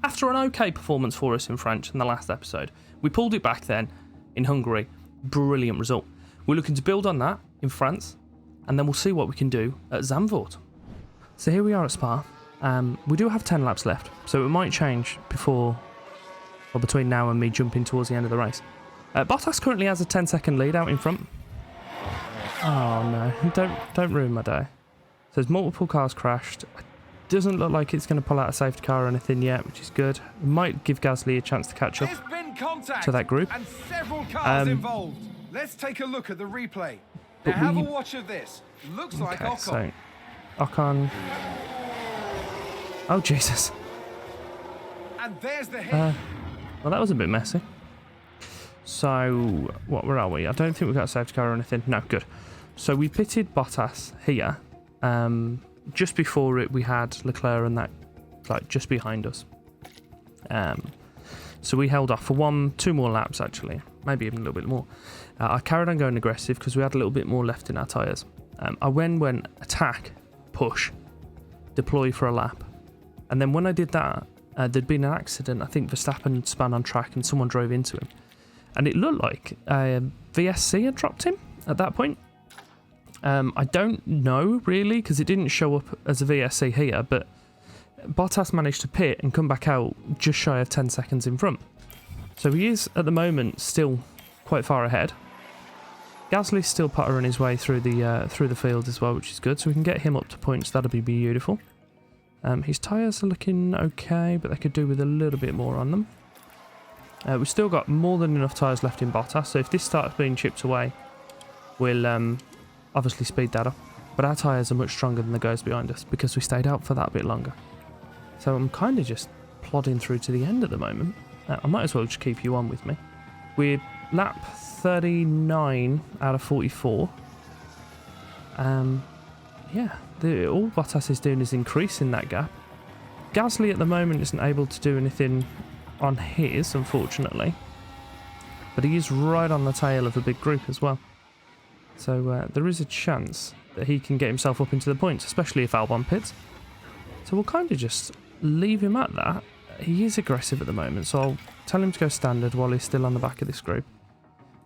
after an okay performance for us in French in the last episode, we pulled it back then in Hungary. Brilliant result. We're looking to build on that in France, and then we'll see what we can do at Zandvoort. So here we are at Spa. We do have 10 laps left, so it might change before or between now and me jumping towards the end of the race. Bottas currently has a 10-second lead out in front. Oh no, don't ruin my day. So there's multiple cars crashed. Doesn't look like it's going to pull out a safety car or anything yet, which is good. It might give Gasly a chance to catch up to that group. And several cars involved. Let's take a look at the replay. Now have a watch of this. Looks like Ocon. So Ocon. Oh Jesus. And there's the hit. Well, that was a bit messy. So, where are we? I don't think we've got a safety car or anything. No, good. So we pitted Bottas here. Just before it, we had Leclerc and that, like, just behind us. So we held off for 2 more laps, actually. Maybe even a little bit more. I carried on going aggressive because we had a little bit more left in our tyres. I went attack, push, deploy for a lap. And then when I did that, there'd been an accident. I think Verstappen spun on track and someone drove into him. And it looked like VSC had dropped him at that point. I don't know, really, because it didn't show up as a VSC here, but Bottas managed to pit and come back out just shy of 10 seconds in front. So he is, at the moment, still quite far ahead. Gasly's still puttering his way through the field as well, which is good, so we can get him up to points. That'll be beautiful. His tyres are looking okay, but they could do with a little bit more on them. We've still got more than enough tyres left in Bottas, so if this starts being chipped away, we'll obviously speed that up. But our tyres are much stronger than the guys behind us because we stayed out for that bit longer. So I'm kind of just plodding through to the end at the moment. I might as well just keep you on with me. We're lap 39 out of 44. Yeah, all Bottas is doing is increasing that gap. Gasly at the moment isn't able to do anything on his, unfortunately. But he is right on the tail of a big group as well. So there is a chance that he can get himself up into the points, especially if Albon pits. So we'll kind of just leave him at that. He is aggressive at the moment, so I'll tell him to go standard while he's still on the back of this group.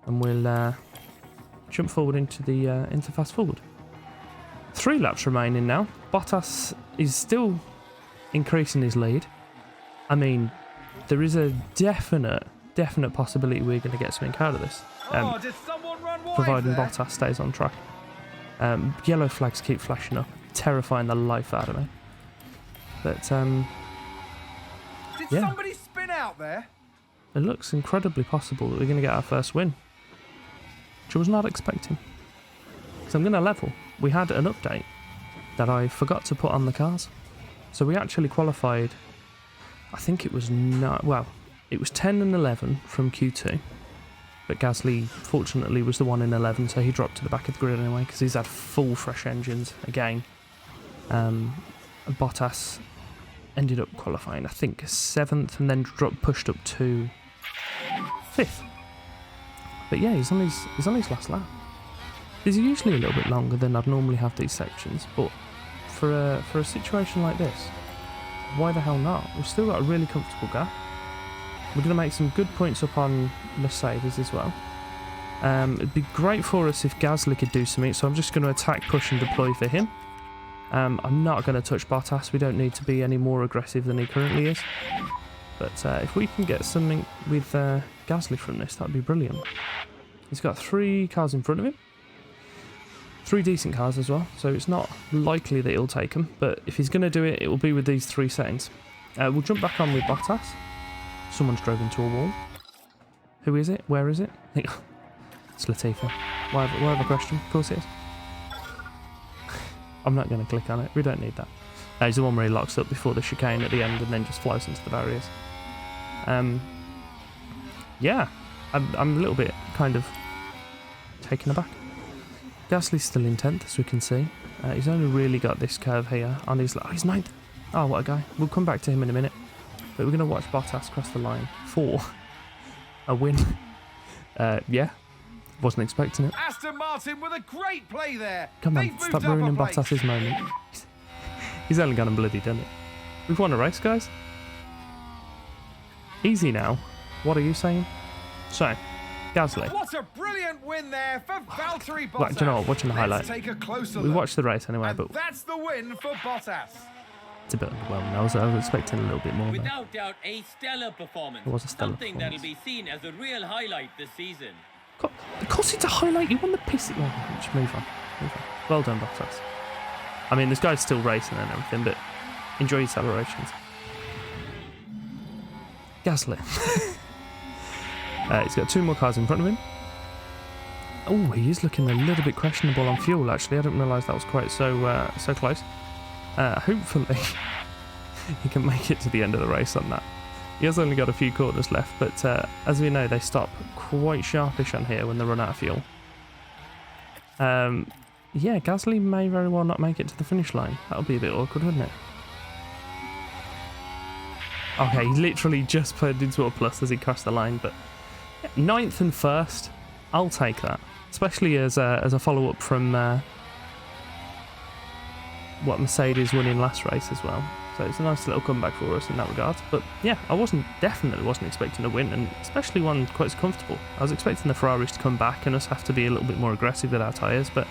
And we'll jump forward into fast forward. 3 laps remaining now. Bottas is still increasing his lead. I mean, there is a definite possibility we're going to get something out of this. Did someone run wide providing there? Bottas stays on track. Yellow flags keep flashing up, terrifying the life out of me. But Did yeah, somebody spin out there? it looks incredibly possible that we're going to get our first win, which I was not expecting. So I'm going to level. We had an update that I forgot to put on the cars. So we actually qualified, I think it was it was 10 and 11 from Q2. But Gasly, fortunately, was the one in 11, so he dropped to the back of the grid anyway, because he's had full fresh engines again. Bottas ended up qualifying, I think, 7th, and then pushed up to 5th. But yeah, he's on his last lap. These are usually a little bit longer than I'd normally have these sections, but for a situation like this, why the hell not? We've still got a really comfortable gap. We're going to make some good points up on Mercedes as well. It'd be great for us if Gasly could do something, so I'm just going to attack, push and deploy for him. I'm not going to touch Bottas. We don't need to be any more aggressive than he currently is. But if we can get something with Gasly from this, that'd be brilliant. He's got 3 cars in front of him. 3 decent cars as well, so it's not likely that he'll take them. But if he's going to do it, it will be with these 3 settings. We'll jump back on with Bottas. Someone's drove into a wall. Who is it? Where is it? I think it's Latifi. Why have a question? Of course it is. I'm not going to click on it. We don't need that. He's the one where he locks up before the chicane at the end and then just flies into the barriers. Yeah, I'm a little bit kind of taken aback. Gasly's still in 10th, as we can see. He's only really got this curve here on his... Oh, he's 9th. Oh, what a guy. We'll come back to him in a minute. But we're going to watch Bottas cross the line for a win. Yeah, wasn't expecting it. Aston Martin with a great play there. Come on, stop ruining Bottas's moment. He's only gone and bloody done it. We've won a race, guys. Easy now. What are you saying? So, Gasly. What a brilliant win there for Valtteri Bottas. Right, do you know what? Watching the highlight. Take a closer We look. watched the race anyway, And but that's the win for Bottas. it's a bit underwhelming. I was expecting a little bit more. Without doubt, a stellar performance. It was a stellar Something performance. that'll be seen as a real highlight this season. Of course it's a highlight. You won the piss. Well, just move on. Well done, Bottas. I mean, this guy's still racing and everything, but enjoy your celebrations. Gasly. He's got 2 more cars in front of him. Oh, he is looking a little bit questionable on fuel, actually. I didn't realise that was quite so close. Hopefully, he can make it to the end of the race on that. He has only got a few corners left, but as we know, they stop quite sharpish on here when they run out of fuel. Yeah, Gasly may very well not make it to the finish line. That'll be a bit awkward, wouldn't it? Okay, he literally just put into a plus as he crossed the line, but 9th and 1st, I'll take that. Especially as a follow-up from what Mercedes won in last race as well. So it's a nice little comeback for us in that regard. But yeah, I definitely wasn't expecting a win, and especially one quite so comfortable. I was expecting the Ferraris to come back and us have to be a little bit more aggressive with our tyres, but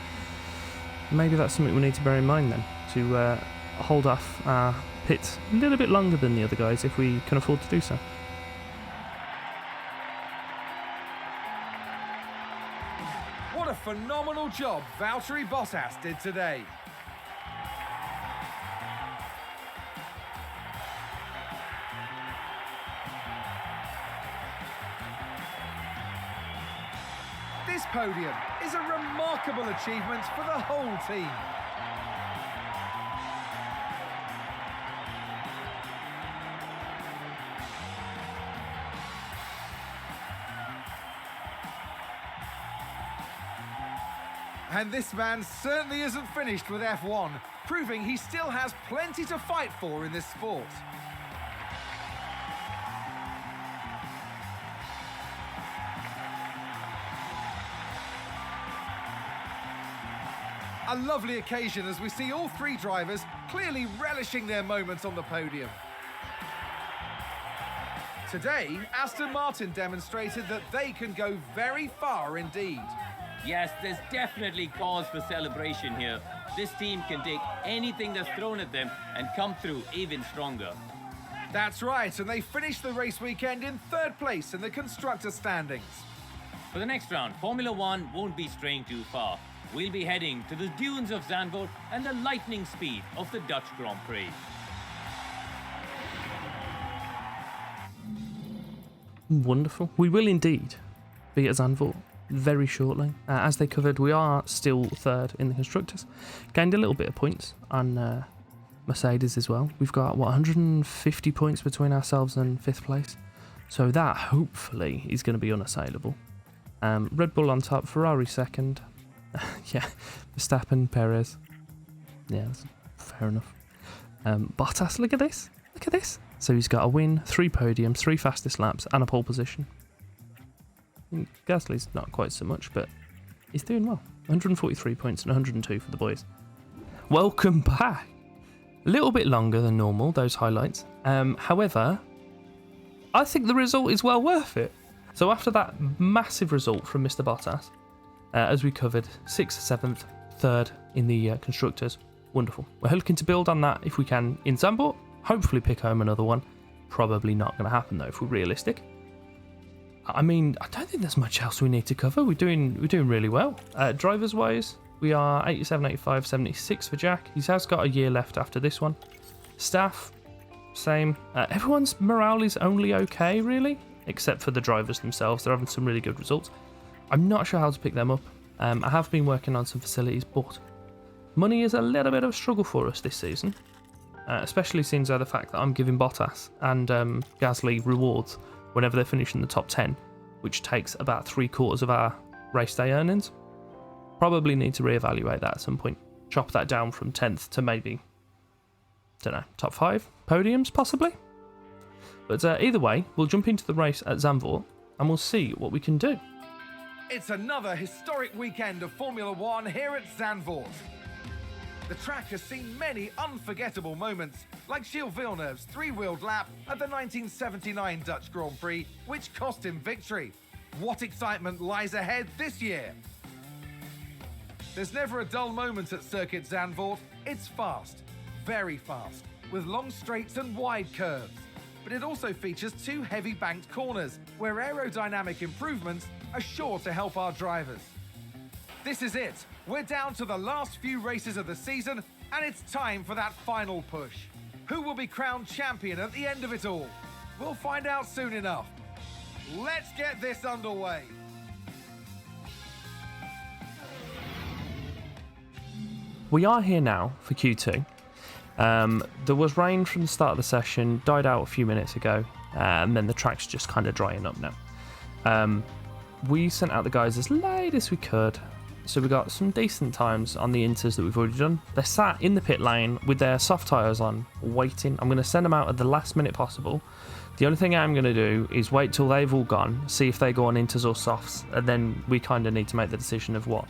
maybe that's something we need to bear in mind then, to hold off our pits a little bit longer than the other guys if we can afford to do so. What a phenomenal job Valtteri Bottas did today. This podium is a remarkable achievement for the whole team. And this man certainly isn't finished with F1, proving he still has plenty to fight for in this sport. A lovely occasion as we see all 3 drivers clearly relishing their moments on the podium. Today, Aston Martin demonstrated that they can go very far indeed. Yes, there's definitely cause for celebration here. This team can take anything that's thrown at them and come through even stronger. That's right, and they finished the race weekend in 3rd place in the constructor standings. For the next round, Formula One won't be straying too far. We'll be heading to the dunes of Zandvoort and the lightning speed of the Dutch Grand Prix. Wonderful. We will indeed be at Zandvoort very shortly. As they covered, we are still 3rd in the constructors. Gained a little bit of points on Mercedes as well. We've got, 150 points between ourselves and 5th place. So that, hopefully, is going to be unassailable. Red Bull on top, Ferrari 2nd. Yeah, Verstappen, Perez. Yeah, that's fair enough. Bottas, look at this. Look at this. So he's got a win, 3 podiums, 3 fastest laps, and a pole position. Gasly's not quite so much, but he's doing well. 143 points and 102 for the boys. Welcome back. A little bit longer than normal, those highlights. However, I think the result is well worth it. So after that massive result from Mr. Bottas, as we covered, 6th, 7th, 3rd in the constructors, wonderful. We're looking to build on that if we can in Zandvoort. Hopefully pick home another one. Probably not going to happen though, if we're realistic. I mean, I don't think there's much else we need to cover. We're doing really well. Drivers wise, we are 87, 85, 76 for Jack. He has got a year left after this one. Staff, same. Everyone's morale is only okay, really, except for the drivers themselves. They're having some really good results. I'm not sure how to pick them up. I have been working on some facilities, but money is a little bit of a struggle for us this season, especially since the fact that I'm giving Bottas and Gasly rewards whenever they finish in the top 10, which takes about 3/4 of our race day earnings. Probably need to reevaluate that at some point. Chop that down from 10th to maybe, don't know, top 5 podiums possibly. But either way, we'll jump into the race at Zandvoort and we'll see what we can do. It's another historic weekend of Formula One here at Zandvoort. The track has seen many unforgettable moments, like Gilles Villeneuve's three-wheeled lap at the 1979 Dutch Grand Prix, which cost him victory. What excitement lies ahead this year? There's never a dull moment at Circuit Zandvoort. It's fast, very fast, with long straights and wide curves. But it also features two heavy banked corners, where aerodynamic improvements are sure to help our drivers. This is it. We're down to the last few races of the season, and it's time for that final push. Who will be crowned champion at the end of it all? We'll find out soon enough. Let's get this underway. We are here now for Q2. There was rain from the start of the session, died out a few minutes ago, and then the track's just kind of drying up now. We sent out the guys as late as we could, so we got some decent times on the inters that we've already done. They're sat in the pit lane with their soft tyres on, waiting. I'm going to send them out at the last minute possible. The only thing I'm going to do is wait till they've all gone, see if they go on inters or softs, and then we kind of need to make the decision of what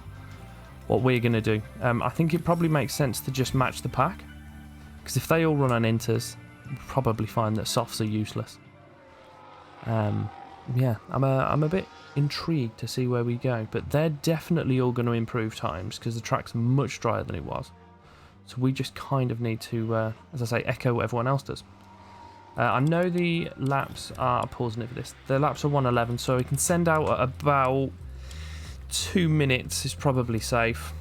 we're going to do. I think it probably makes sense to just match the pack, because if they all run on inters, we'll probably find that softs are useless. Yeah, I'm a bit intrigued to see where we go, but they're definitely all going to improve times because the track's much drier than it was. So we just kind of need to, as I say, echo what everyone else does. I know the laps are, pausing it for this, the laps are 1:11, so we can send out at about 2 minutes is probably safe.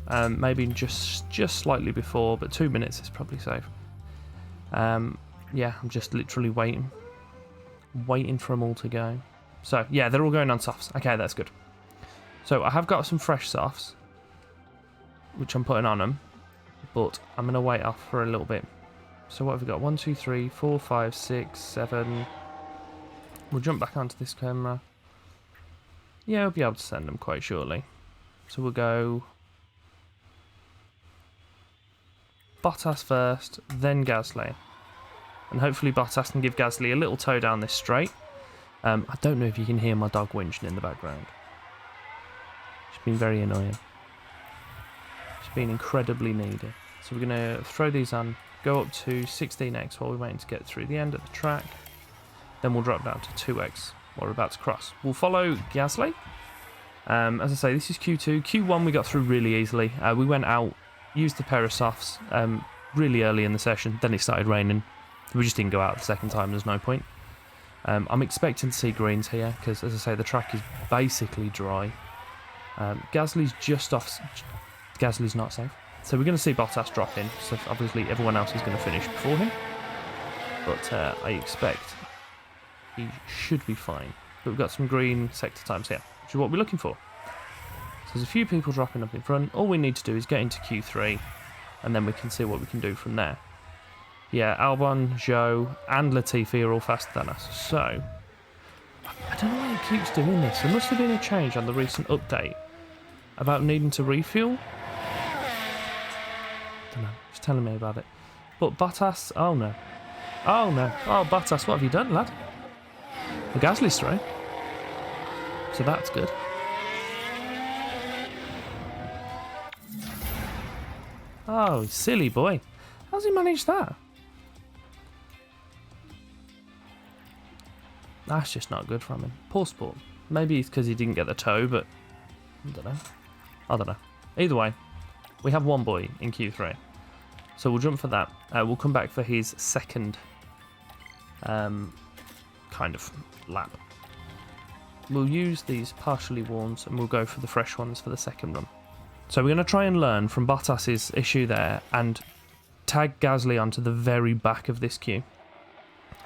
Maybe just slightly before, but 2 minutes is probably safe. Yeah, I'm just literally waiting for them all to go. So yeah, they're all going on softs. Okay, that's good. So I have got some fresh softs, which I'm putting on them, but I'm going to wait off for a little bit. So what have we got? 1, 2, 3, 4, 5, 6, 7. We'll jump back onto this camera. Yeah, we'll be able to send them quite shortly. So we'll go Bottas first, then Gasly. And hopefully Bottas can give Gasly a little tow down this straight. I don't know if you can hear my dog whinging in the background. She's been very annoying. She's been incredibly needy. So we're going to throw these on, go up to 16x while we're waiting to get through the end of the track. Then we'll drop down to 2x while we're about to cross. We'll follow Gasly. As I say, this is Q2. Q1 we got through really easily. We went out, used a pair of softs really early in the session. Then it started raining. We just didn't go out the second time. There's no point. I'm expecting to see greens here because, as I say, the track is basically dry. Gasly's just off. Gasly's not safe. So we're going to see Bottas drop in. So obviously everyone else is going to finish before him. But I expect he should be fine. But we've got some green sector times here, which is what we're looking for. So there's a few people dropping up in front. All we need to do is get into Q3, and then we can see what we can do from there. Yeah, Albon, Joe, and Latifi are all faster than us. So, I don't know why it keeps doing this. There must have been a change on the recent update about needing to refuel. I don't know. It's telling me about it. But Bottas, oh no. Oh no. Oh, Bottas, what have you done, lad? The Gasly's through. So that's good. Oh, silly boy. How's he managed that? That's just not good from him. Poor sport. Maybe it's because he didn't get the tow, but I don't know. Either way, we have one boy in Q3. So we'll jump for that. We'll come back for his second kind of lap. We'll use these partially worn and we'll go for the fresh ones for the second run. So we're going to try and learn from Bottas's issue there and tag Gasly onto the very back of this queue.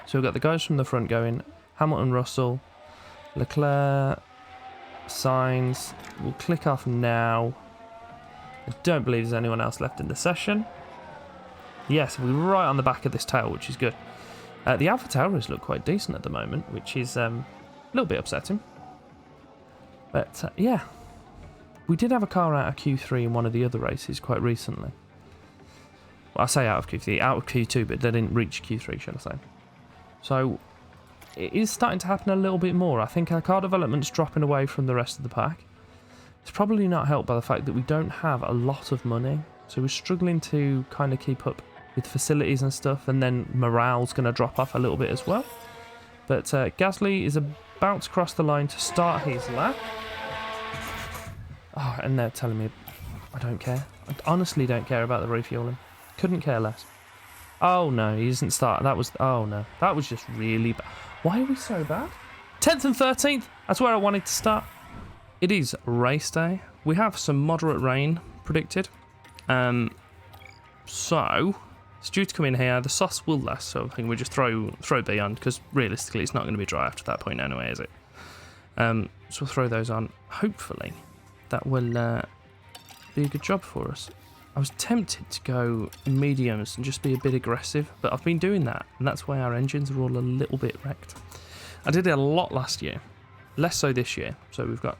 So we've got the guys from the front going, Hamilton, Russell, Leclerc, Sainz. We'll click off now. I don't believe there's anyone else left in the session. Yes, we're right on the back of this tail, which is good. The Alpha Tauri's look quite decent at the moment, which is a little bit upsetting. But yeah, we did have a car out of Q3 in one of the other races quite recently. Well, I say out of Q3, out of Q2, but they didn't reach Q3, shall I say. So it is starting to happen a little bit more. I think our car development's dropping away from the rest of the pack. It's probably not helped by the fact that we don't have a lot of money. So we're struggling to kind of keep up with facilities and stuff, and then morale's going to drop off a little bit as well. But Gasly is about to cross the line to start his lap. Oh, and they're telling me I don't care. I honestly don't care about the refueling. Couldn't care less. Oh no, he doesn't start. That was, oh no, that was just really bad. Why are we so bad? 10th and 13th, that's where I wanted to start. It is race day. We have some moderate rain predicted. So it's due to come in here. The sauce will last, so I think we just throw B on, because realistically it's not going to be dry after that point anyway, is it? So we'll throw those on. Hopefully that will be a good job for us. I was tempted to go mediums and just be a bit aggressive, but I've been doing that, and that's why our engines are all a little bit wrecked. I did it a lot last year, less so this year, so we've got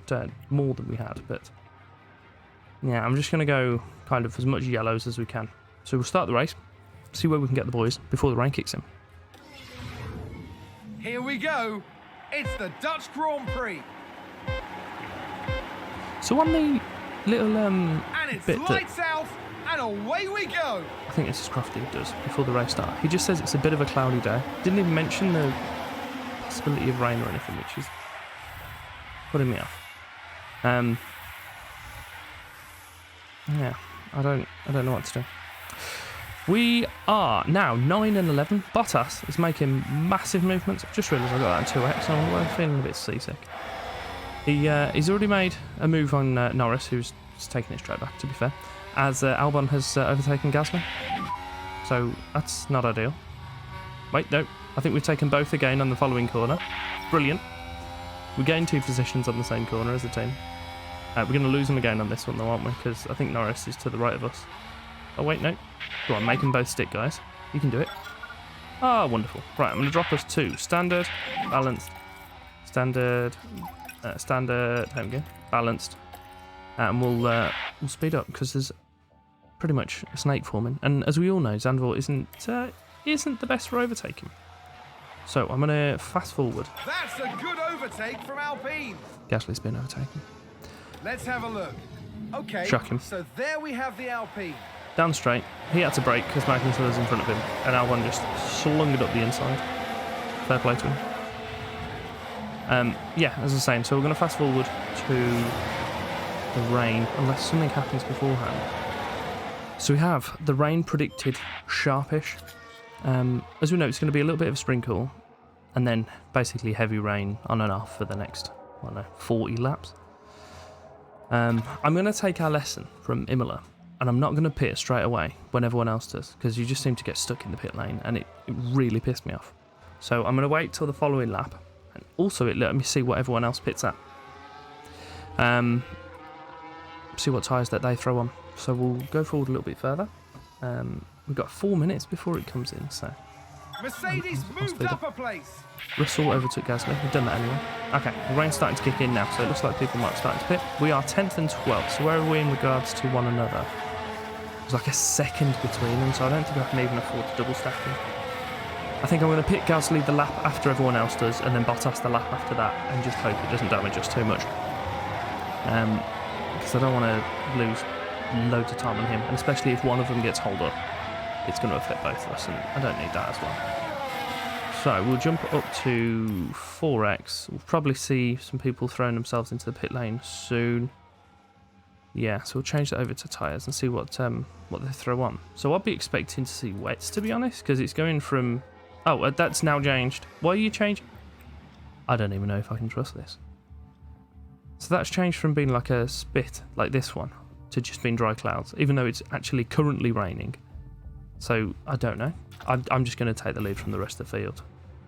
more than we had, but yeah, I'm just going to go kind of as much yellows as we can. So we'll start the race, see where we can get the boys before the rain kicks in. Here we go. It's the Dutch Grand Prix. So on the little And it's bit lights that out, and away we go. I think this is Crofty does before the race start, he just says it's a bit of a cloudy day. Didn't even mention the possibility of rain or anything, which is putting me off. Yeah, I don't know what to do. We are now 9 and 11. Bottas is making massive movements. I've just realised I got that in 2x, so I'm feeling a bit seasick. He's already made a move on Norris, who's just taking it straight back, to be fair, as Albon has overtaken Gasly. So that's not ideal. Wait, no. I think we've taken both again on the following corner. Brilliant. We gained 2 positions on the same corner as a team. We're going to lose them again on this one, though, aren't we? Because I think Norris is to the right of us. Oh, wait, no. Go on, make them both stick, guys. You can do it. Ah, wonderful. Right, I'm going to drop us to standard, balanced, standard, standard, there we go, balanced. And we'll speed up, because there's pretty much a snake forming. And as we all know, Zandvoort isn't the best for overtaking. So I'm going to fast forward. That's a good overtake from Alpine. Gasly's been overtaken. Let's have a look. Okay, Shock him. so there we have the Alpine. Down straight. He had to brake because Magnussen was in front of him, and Albon just slung it up the inside. Fair play to him. Yeah, as I was saying, so we're going to fast forward to the rain, unless something happens beforehand. So we have the rain predicted sharpish. As we know, it's going to be a little bit of a sprinkle, and then basically heavy rain on and off for the next, 40 laps. I'm going to take our lesson from Imola, and I'm not going to pit straight away when everyone else does, because you just seem to get stuck in the pit lane, and it really pissed me off. So I'm going to wait till the following lap, and also it let me see what everyone else pits at. See what tyres that they throw on. So we'll go forward a little bit further. We've got 4 minutes before it comes in, so... Mercedes moved up a place. Russell overtook Gasly. We've done that anyway. Okay, the rain's starting to kick in now, so it looks like people might be starting to pit. We are 10th and 12th, so where are we in regards to one another? There's like a second between them, so I don't think I can even afford to double stack them. I think I'm going to pit Gasly the lap after everyone else does, and then Bottas the lap after that, and just hope it doesn't damage us too much. Because I don't want to lose loads of time on him, and especially if one of them gets holed up, it's going to affect both of us, and I don't need that as well. So we'll jump up to 4x. We'll probably see some people throwing themselves into the pit lane soon. Yeah, so we'll change that over to tyres and see what they throw on. So I'll be expecting to see wets, to be honest, because it's going from... Oh, that's now changed. Why are you changing? I don't even know if I can trust this. So that's changed from being like a spit, like this one, to just being dry clouds, even though it's actually currently raining. So I don't know. I'm just going to take the lead from the rest of the field.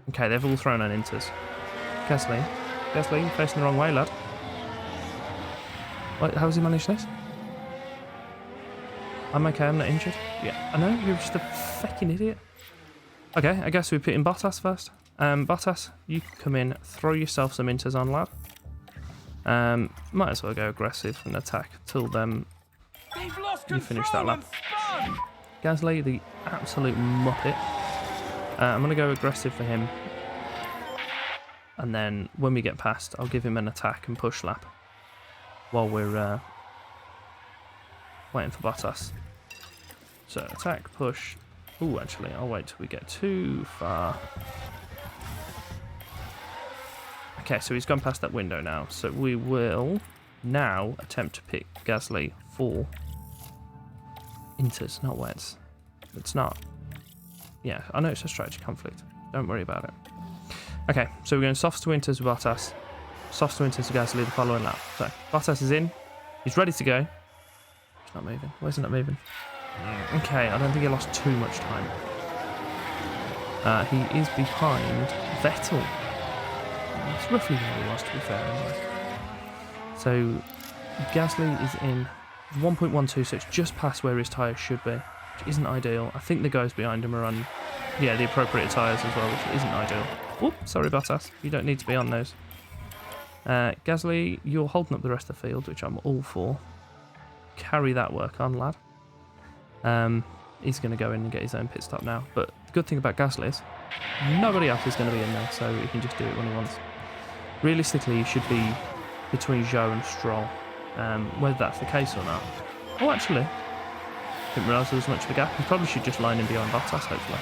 Okay, they've all thrown on inters. Gasly, you're facing the wrong way, lad. Wait, how has he managed this? I'm okay, I'm not injured. Yeah, I know, you're just a fucking idiot. Okay, I guess we're pitting Bottas first. Bottas, you can come in, throw yourself some inters on, lad. Might as well go aggressive and attack till you finish that lap. Gasly, the absolute muppet. I'm going to go aggressive for him. And then when we get past, I'll give him an attack and push lap while we're waiting for Bottas. So attack, push. Oh, actually, I'll wait till we get too far. Okay, so he's gone past that window now. So we will now attempt to pick Gasly for inters, not wets. It's not. Yeah, I know it's a strategy conflict. Don't worry about it. Okay, so we're going softs to inters with Bottas. Softs to inters to Gasly the following lap. So Bottas is in. He's ready to go. He's not moving. Why isn't that moving? Okay, I don't think he lost too much time. He is behind Vettel. It's roughly where he was, to be fair, anyway. So Gasly is in 1.12, so it's just past where his tyres should be, which isn't ideal. I think the guys behind him are on, yeah, the appropriate tyres as well, which isn't ideal. Whoop, sorry Bottas, you don't need to be on those. Gasly, you're holding up the rest of the field, which I'm all for. Carry that work on, lad. He's going to go in and get his own pit stop now. But the good thing about Gasly is nobody else is going to be in there, so he can just do it when he wants. Realistically, he should be between Zhou and Stroll. Whether that's the case or not. Oh, actually, didn't realise there was much of a gap. He probably should just line in behind Bottas, hopefully.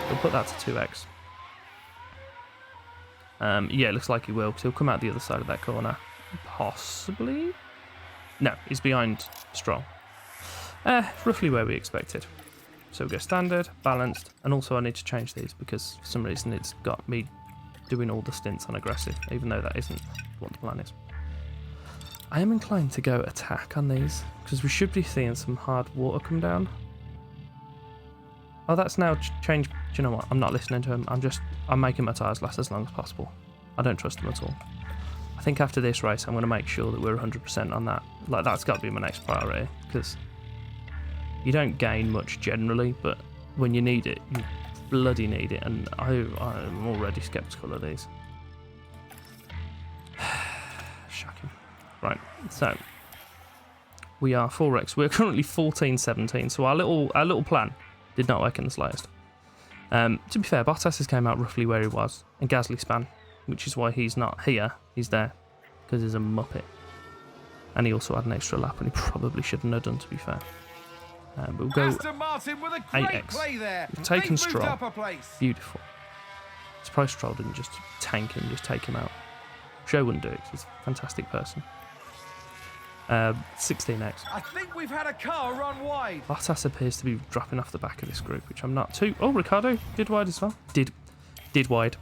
We'll put that to 2x. Yeah, it looks like he will, because he'll come out the other side of that corner. Possibly? No, he's behind Stroll. Roughly where we expected. So we go standard, balanced, and also I need to change these because for some reason it's got me doing all the stints on aggressive, even though that isn't what the plan is. I am inclined to go attack on these because we should be seeing some hard water come down. Oh, that's now changed. Do you know what? I'm not listening to him. I'm making my tyres last as long as possible. I don't trust them at all. I think after this race, I'm going to make sure that we're 100% on that. Like, that's got to be my next priority because you don't gain much generally, but when you need it, you bloody need it. And I'm already sceptical of these. Shocking. Right, so we are 4x. We're currently 14-17, so our little plan did not work in the slightest. To be fair, Bottas has came out roughly where he was, and Gasly span, which is why he's not here. He's there because he's a muppet, and he also had an extra lap, and he probably shouldn't have done. To be fair, but we'll go Aston Martin with a great 8x. play there. We've taken They've moved Stroll. up a place. Beautiful. Surprised Stroll didn't just tank him, just take him out. Joe wouldn't do it. 'Cause he's a fantastic person. 16x. I think we've had a car run wide. Bottas appears to be dropping off the back of this group, which I'm not too. Oh, Ricardo did wide as well. Did wide.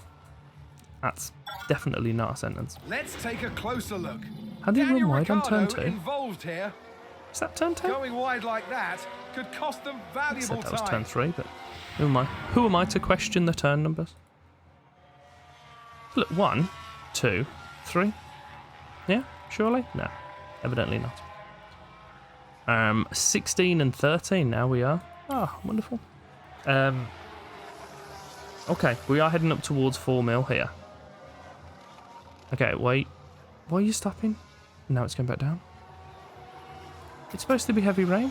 That's definitely not a sentence. Let's take a closer look. How did he run Daniel wide on turn Ricciardo 2? involved here. Is that turn 2? Going wide like that could cost them I valuable said that was time. turn 3, but who am I? Who am I to question the turn numbers? Look, 1, 2, 3. Yeah, surely? No, evidently not. 16 and 13 now we are. Ah, wonderful. Okay, we are heading up towards 4 mil here. Okay, wait. Why are you stopping? Now it's going back down. It's supposed to be heavy rain.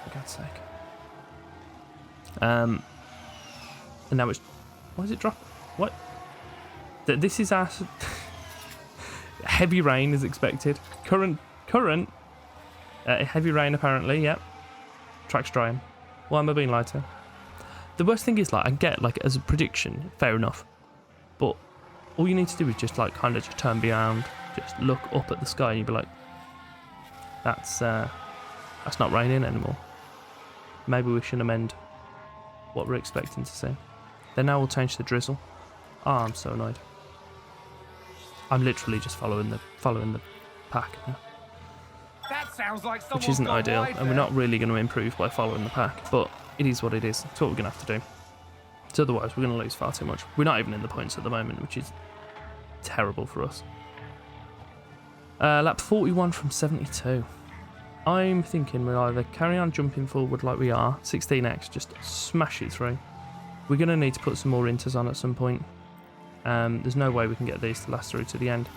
For God's sake. And now it's. Why is it drop? What? This is our. Heavy rain is expected. Current. Heavy rain apparently. Yep. Track's drying. Why am I being lied to? The worst thing is, like, I get, like, as a prediction, fair enough, but all you need to do is just, like, kind of just turn around, just look up at the sky, and you'd be like, that's not raining anymore. Maybe we should amend what we're expecting to see. Then now we'll change the drizzle. Oh, I'm so annoyed. I'm literally just following the pack now. That sounds like Which isn't ideal, and we're not really going to improve by following the pack, but it is what it is. It's what we're going to have to do. So otherwise, we're going to lose far too much. We're not even in the points at the moment, which is terrible for us. Lap 41 from 72. I'm thinking we'll either carry on jumping forward like we are, 16x, just smash it through. We're going to need to put some more inters on at some point. There's no way we can get these to last through to the end.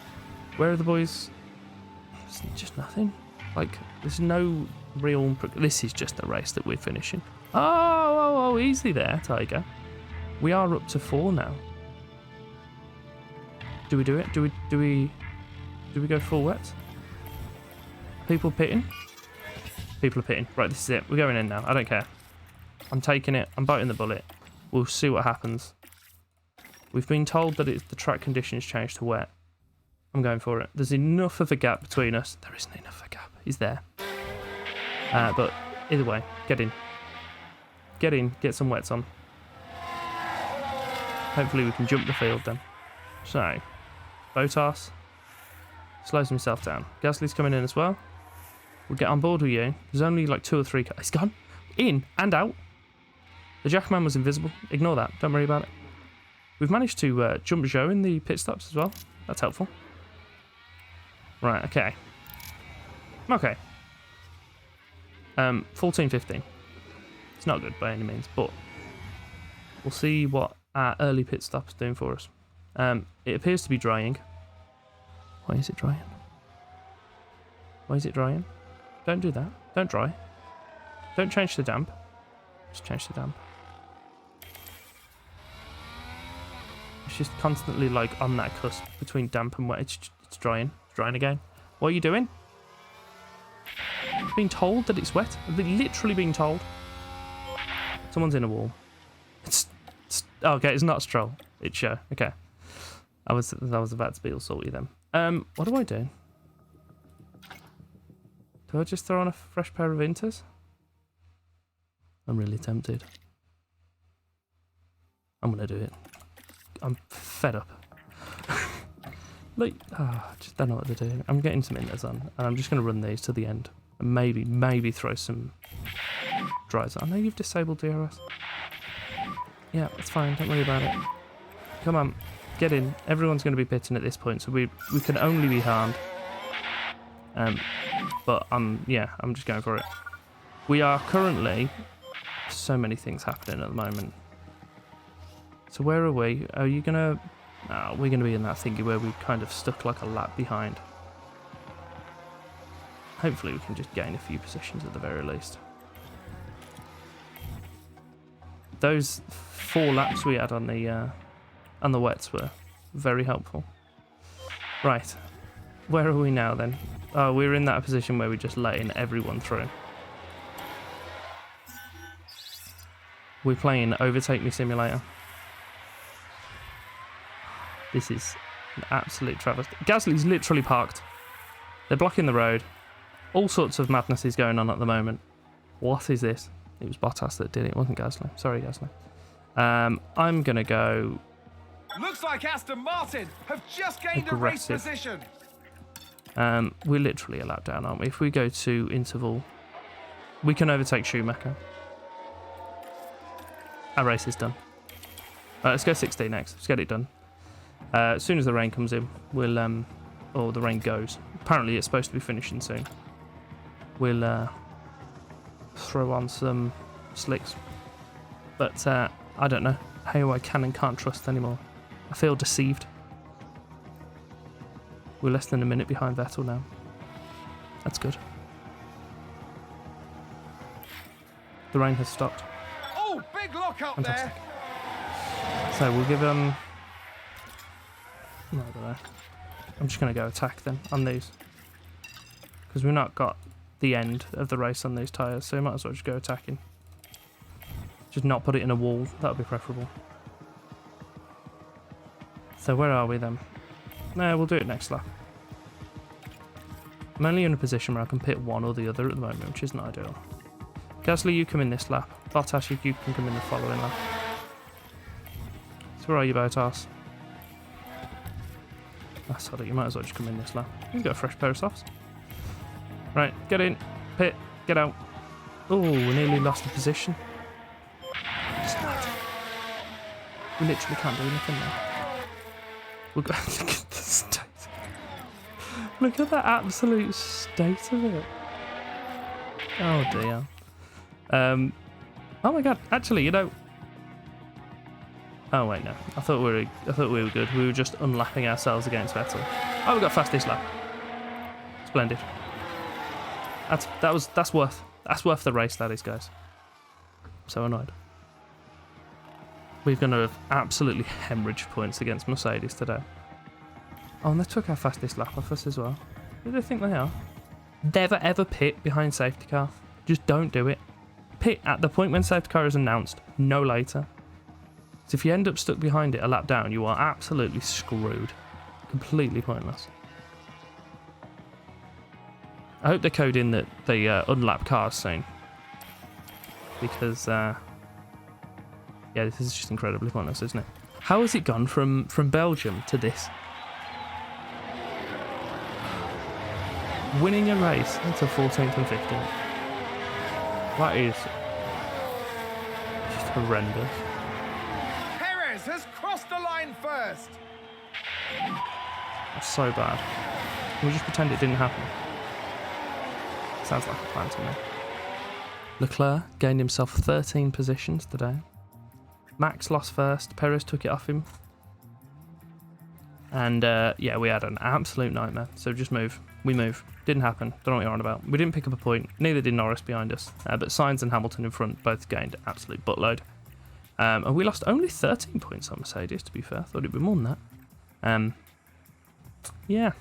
Where are the boys? It's just nothing. Like, there's no real... This is just a race that we're finishing. Oh, easy there, Tiger. We are up to 4 now. Do we do it? Do we go full wet? People pitting? People are pitting. Right, this is it. We're going in now. I don't care. I'm taking it. I'm biting the bullet. We'll see what happens. We've been told that the track conditions changed to wet. I'm going for it. There's enough of a gap between us. There isn't enough of a gap. He's there. But either way, get in. Get in. Get some wets on. Hopefully we can jump the field then. So, Bottas slows himself down. Gasly's coming in as well. We'll get on board with you. There's only like 2 or 3 cars. He's gone. In and out. The Jackman was invisible. Ignore that. Don't worry about it. We've managed to jump Joe in the pit stops as well. That's helpful. Right, okay. Okay. Full team 15. It's not good by any means, but we'll see what our early pit stop is doing for us. It appears to be drying. Why is it drying? Why is it drying? Don't do that. Don't dry. Don't change to damp. Just change to damp. It's just constantly like on that cusp between damp and wet. It's drying. It's drying again. What are you doing? Being told that it's wet. I've been literally being told. Someone's in a wall. Okay, it's not Stroll. It's Show. Okay. I was about to be all salty then. What do I do? Do I just throw on a fresh pair of Inters? I'm really tempted. I'm gonna do it. I'm fed up. Like, I just don't know what to do. I'm getting some Inters on, and I'm just gonna run these to the end, and maybe throw some dries on. I know you've disabled DRS. Yeah, it's fine. Don't worry about it. Come on, get in. Everyone's going to be pitting at this point, so we can only be harmed. But I'm just going for it. We are currently so many things happening at the moment. So where are we? Are you gonna? No, we're gonna be in that thingy where we're kind of stuck like a lap behind. Hopefully, we can just gain a few positions at the very least. Those 4 laps we had on the wets were very helpful. Right, where are we now then? Oh, we're in that position where we're just letting everyone through. We're playing Overtake Me Simulator. This is an absolute travesty. Gasly's literally parked. They're blocking the road. All sorts of madness is going on at the moment. What is this? It was Bottas that did it, wasn't Gasly. Sorry, Gasly. I'm going to go... Looks like Aston Martin have just gained a race position. We're literally a lap down, aren't we? If we go to interval, we can overtake Schumacher. Our race is done. Let's go 16 next. Let's get it done. As soon as the rain comes in, we'll... or the rain goes. Apparently it's supposed to be finishing soon. We'll... throw on some slicks, but I don't know who I can and can't trust anymore. I feel deceived. We're less than a minute behind Vettel now. That's good. The rain has stopped. Oh, big lock up Fantastic. there. So we'll give them. I don't know. I'm just going to go attack then on these because we've not got the end of the race on these tyres, so we might as well just go attacking. Just not put it in a wall, that would be preferable. So where are we then? No, we'll do it next lap. I'm only in a position where I can pit one or the other at the moment, which isn't ideal. Gasly, you come in this lap. Bottas, you can come in the following lap. So where are you, Bottas? That's odd, you might as well just come in this lap. You've got a fresh pair of softs. Right, get in, pit, get out. Oh, we nearly lost the position. We literally can't do anything now. We've got look at the state. Look at that absolute state of it. Oh dear. Oh my god, actually, you know. Oh wait, no. I thought we were good. We were just unlapping ourselves against Vettel. Oh, we got fastest lap. Splendid. That's worth the race, that is, guys. I'm so annoyed. We're going to have absolutely hemorrhaged points against Mercedes today. Oh, and they took our fastest lap off us as well. Who do they think they are? Never ever pit behind safety car. Just don't do it. Pit at the point when safety car is announced, no later. So if you end up stuck behind it a lap down, you are absolutely screwed. Completely pointless. I hope they code in that they unlap cars soon. Because, yeah, this is just incredibly pointless, isn't it? How has it gone from Belgium to this? Winning a race into 14th and 15th. That is just horrendous. Perez has crossed the line first. That's so bad. Can we just pretend it didn't happen? Sounds like a plan to me. Leclerc gained himself 13 positions today. Max lost first. Perez took it off him. And yeah, we had an absolute nightmare. So just move. We move. Didn't happen. Don't know what you're on about. We didn't pick up a point. Neither did Norris behind us. But Sainz and Hamilton in front both gained absolute buttload. And we lost only 13 points on Mercedes, to be fair. Thought it'd be more than that. Yeah.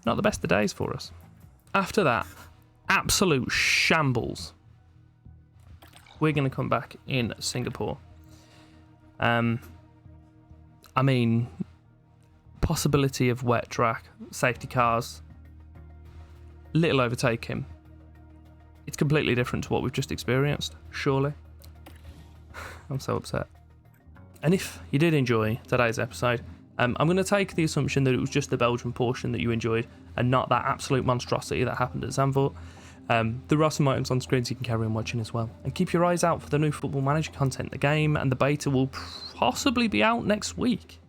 Not the best of days for us. After that, absolute shambles. We're going to come back in Singapore. I mean, possibility of wet track, safety cars, little overtaking. It's completely different to what we've just experienced, surely. I'm so upset. And if you did enjoy today's episode, I'm going to take the assumption that it was just the Belgian portion that you enjoyed and not that absolute monstrosity that happened at Zandvoort. There are some items on screens you can carry on watching as well. And keep your eyes out for the new Football Manager content. The game and the beta will possibly be out next week.